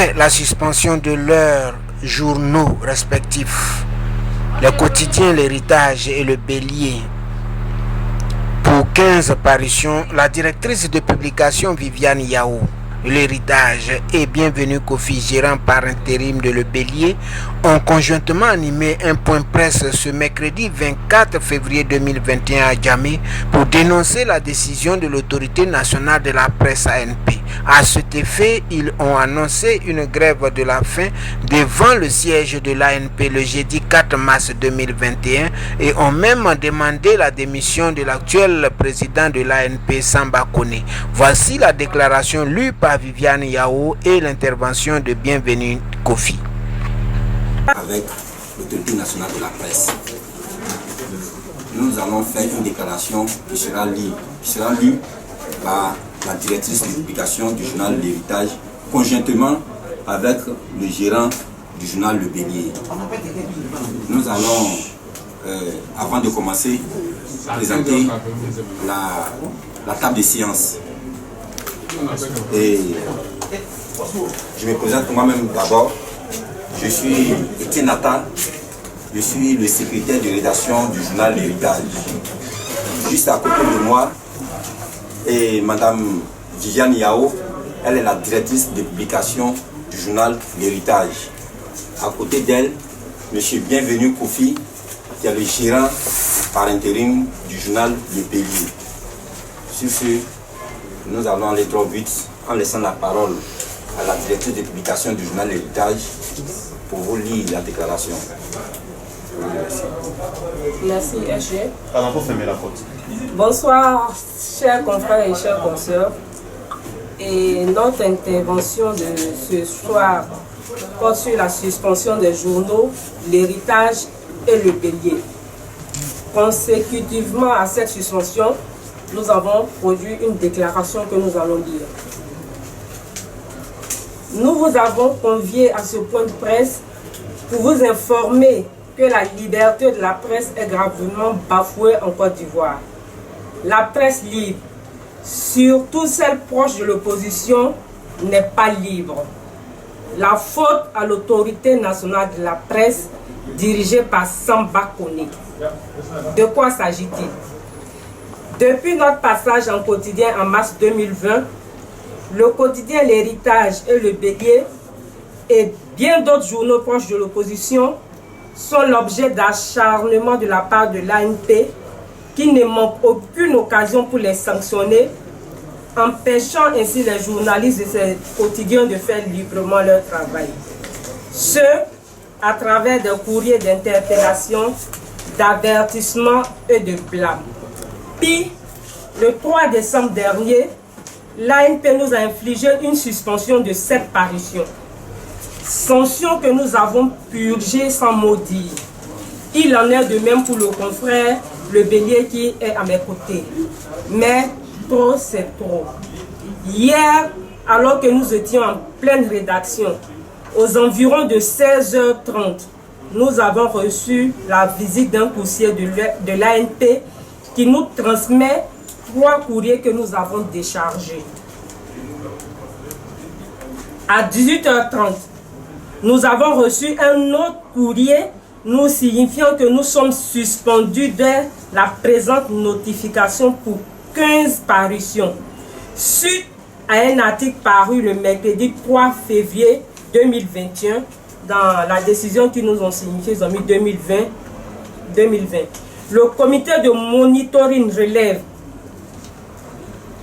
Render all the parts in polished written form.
Après la suspension de leurs journaux respectifs, le quotidien L'Héritage et le Bélier, pour 15 parutions, la directrice de publication Viviane Yao, L'Héritage et Bienvenue Kofi, gérant par intérim de Le Bélier, ont conjointement animé un point presse ce mercredi 24 février 2021 à Djamé pour dénoncer la décision de l'autorité nationale de la presse ANP. À cet effet, ils ont annoncé une grève de la faim devant le siège de l'ANP le jeudi 4 mars 2021 et ont même demandé la démission de l'actuel président de l'ANP, Samba Kone. Voici la déclaration lue par Viviane Yao et l'intervention de Bienvenue Kofi. Avec l'autorité nationale de la presse, nous allons faire une déclaration qui sera lue par la directrice de publication du journal L'Héritage, conjointement avec le gérant du journal Le Bélier. Nous allons, avant de commencer, présenter la table de séance. Et je me présente moi-même d'abord. Je suis Etienne Nathan, je suis le secrétaire de rédaction du journal L'Héritage. Juste à côté de moi, et Madame Viviane Yao, elle est la directrice de publication du journal L'Héritage. À côté d'elle, Monsieur Bienvenue Kofi, qui est le gérant par intérim du journal Le Bélier. Sur ce, nous allons aller trop vite en laissant la parole à la directrice de publication du journal L'Héritage pour vous lire la déclaration. Merci, H. Alors, pour fermer la porte. Bonsoir, chers confrères et chères consoeurs. Et notre intervention de ce soir porte sur la suspension des journaux, L'Héritage et Le Bélier. Consécutivement à cette suspension, nous avons produit une déclaration que nous allons lire. Nous vous avons convié à ce point de presse pour vous informer que la liberté de la presse est gravement bafouée en Côte d'Ivoire. La presse libre, surtout celle proche de l'opposition, n'est pas libre. La faute à l'autorité nationale de la presse dirigée par Samba Kone. De quoi s'agit-il? Depuis notre passage en quotidien en mars 2020, le quotidien L'Héritage et Le Bélier et bien d'autres journaux proches de l'opposition sont l'objet d'acharnement de la part de l'ANP qui ne manque aucune occasion pour les sanctionner, empêchant ainsi les journalistes de ces quotidiens de faire librement leur travail. Ce, à travers des courriers d'interpellation, d'avertissement et de blâme. Puis, le 3 décembre dernier, l'ANP nous a infligé une suspension de 7 parutions. Sanction que nous avons purgée sans mot dire. Il en est de même pour le confrère Le Bélier qui est à mes côtés. Mais trop, c'est trop. Hier, alors que nous étions en pleine rédaction, aux environs de 16h30, nous avons reçu la visite d'un coursier de l'ANP qui nous transmet 3 courriers que nous avons déchargés. À 18h30, nous avons reçu un autre courrier nous signifiant que nous sommes suspendus de la présente notification pour 15 parutions, suite à un article paru le mercredi 3 février 2021 dans la décision qu'ils nous ont signifiée, ils ont mis 2020. Le comité de monitoring relève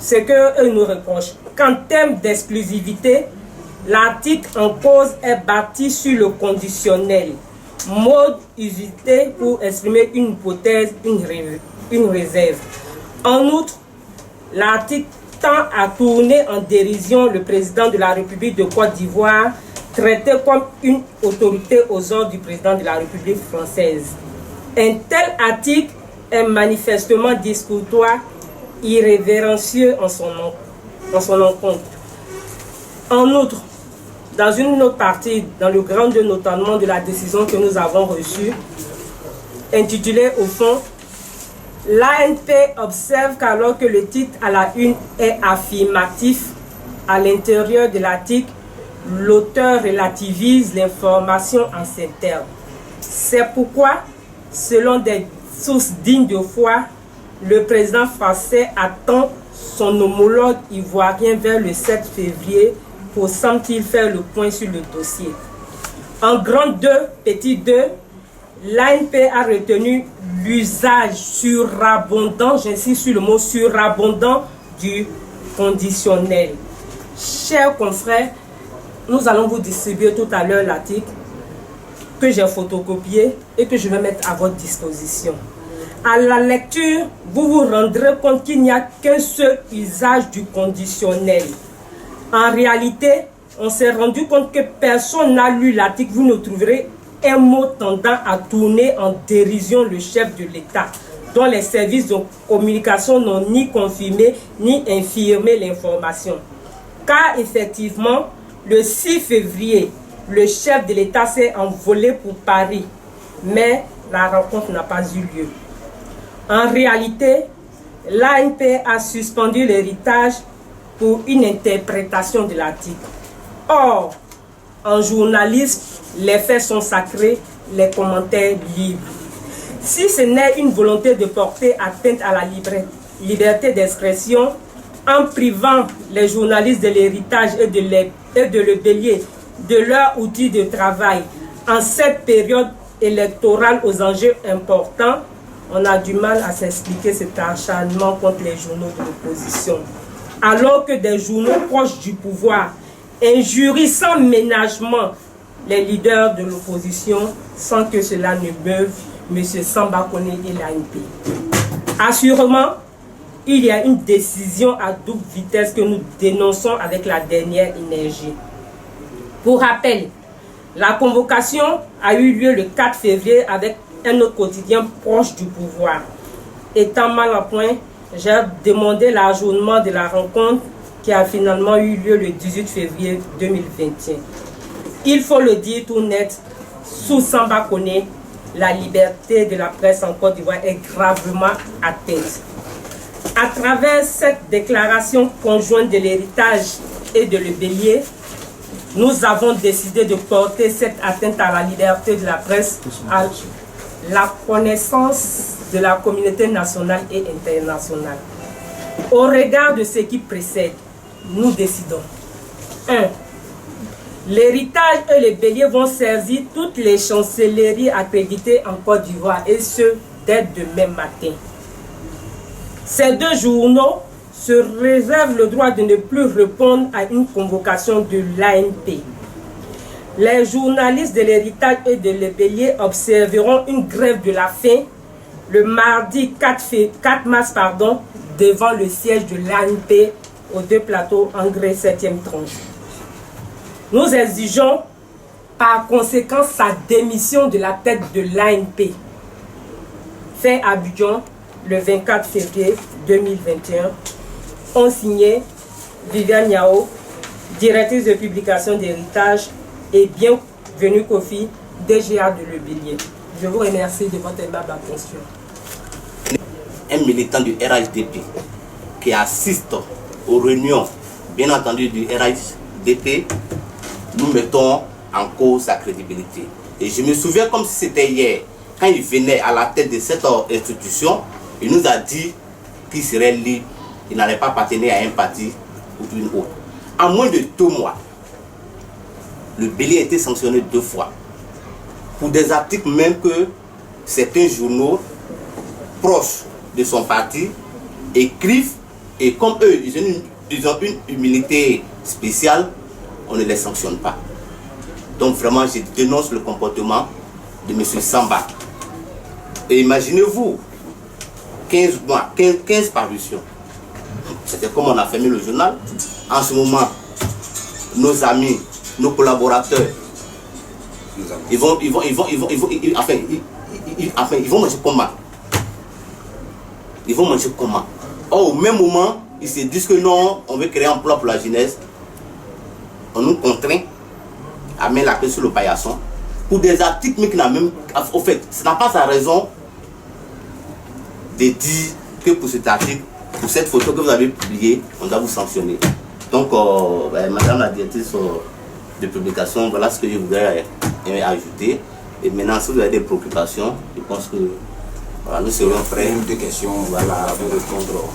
ce qu'eux nous reprochent. Qu'en termes d'exclusivité, l'article en cause est bâti sur le conditionnel, mode usité pour exprimer une hypothèse, une réserve. En outre, l'article tend à tourner en dérision le président de la République de Côte d'Ivoire, traité comme une autorité aux ordres du président de la République française. Un tel article est manifestement discourtois, irrévérencieux en son encontre. En outre, dans une autre partie, dans le grand 2 notamment de la décision que nous avons reçue, intitulée au fond, l'ANP observe qu'alors que le titre à la une est affirmatif, à l'intérieur de l'article, l'auteur relativise l'information en ces termes. C'est pourquoi, selon des sources dignes de foi, le président français attend son homologue ivoirien vers le 7 février pour, semble-t-il, faire le point sur le dossier. En grand 2, petit 2, l'ANP a retenu l'usage surabondant, j'insiste sur le mot surabondant, du conditionnel. Chers confrères, nous allons vous distribuer tout à l'heure l'article que j'ai photocopié et que je vais mettre à votre disposition. À la lecture, vous vous rendrez compte qu'il n'y a qu'un seul usage du conditionnel. En réalité, on s'est rendu compte que personne n'a lu l'article. Vous ne trouverez un mot tendant à tourner en dérision le chef de l'État, dont les services de communication n'ont ni confirmé ni infirmé l'information. Car effectivement, le 6 février, le chef de l'État s'est envolé pour Paris, mais la rencontre n'a pas eu lieu. En réalité, l'ANP a suspendu l'héritage pour une interprétation de l'article. Or, en journalisme, les faits sont sacrés, les commentaires libres. Si ce n'est une volonté de porter atteinte à la liberté d'expression, en privant les journalistes de l'héritage et de le bélier de leurs outils de travail en cette période électorale aux enjeux importants, on a du mal à s'expliquer cet acharnement contre les journaux de l'opposition. Alors que des journaux proches du pouvoir injurient sans ménagement les leaders de l'opposition sans que cela ne meuve M. Samba Koné et l'ANP. Assurément, il y a une décision à double vitesse que nous dénonçons avec la dernière énergie. Pour rappel, la convocation a eu lieu le 4 février avec un autre quotidien proche du pouvoir. Étant mal en point, j'ai demandé l'ajournement de la rencontre qui a finalement eu lieu le 18 février 2021. Il faut le dire tout net, sous Samba Koné, la liberté de la presse en Côte d'Ivoire est gravement atteinte. À travers cette déclaration conjointe de l'héritage et de le bélier, nous avons décidé de porter cette atteinte à la liberté de la presse à la connaissance de la communauté nationale et internationale. Au regard de ce qui précède, nous décidons 1. L'héritage et le bélier vont saisir toutes les chancelleries accréditées en Côte d'Ivoire, et ce, dès demain matin. Ces deux journaux se réservent le droit de ne plus répondre à une convocation de l'ANP. Les journalistes de l'héritage et de le bélier observeront une grève de la faim le mardi 4 mars devant le siège de l'ANP aux 2 plateaux Engrais 7e tranche. Nous exigeons par conséquent sa démission de la tête de l'ANP. Fait à Abidjan le 24 février 2021. Ont signé Viviane Yao, directrice de publication d'héritage, et bienvenue Kofi, DGA de Le Bélier. Je vous remercie de votre aimable attention. Un militant du RHDP qui assiste aux réunions, bien entendu du RHDP, nous mettons en cause sa crédibilité. Et je me souviens comme si c'était hier, quand il venait à la tête de cette institution, il nous a dit qu'il serait libre, il n'allait pas appartenir à un parti ou une autre. En moins de 2 mois, le bélier a été sanctionné 2 fois. Pour des articles même que certains journaux proches de son parti écrivent, et comme eux, ils ont une humilité spéciale, on ne les sanctionne pas. Donc vraiment, je dénonce le comportement de M. Samba. Et imaginez-vous, 15 mois, 15 parutions. C'était comme on a fermé le journal. En ce moment, nos amis, nos collaborateurs, ils vont manger comment? Ils vont manger comment? Or, au même moment, ils se disent que non, on veut créer un emploi pour la jeunesse. On nous contraint à mettre la paix sur le paillasson pour des articles, mais qui n'a même. Au fait, ce n'a pas sa raison de dire que pour cet article, pour cette photo que vous avez publiée, on doit vous sanctionner. Donc, madame la directrice, de publication. Voilà ce que je voudrais ajouter. Et maintenant, si vous avez des préoccupations, je pense que voilà, nous serons prêts. Une ou deux questions, voilà, à vous répondre.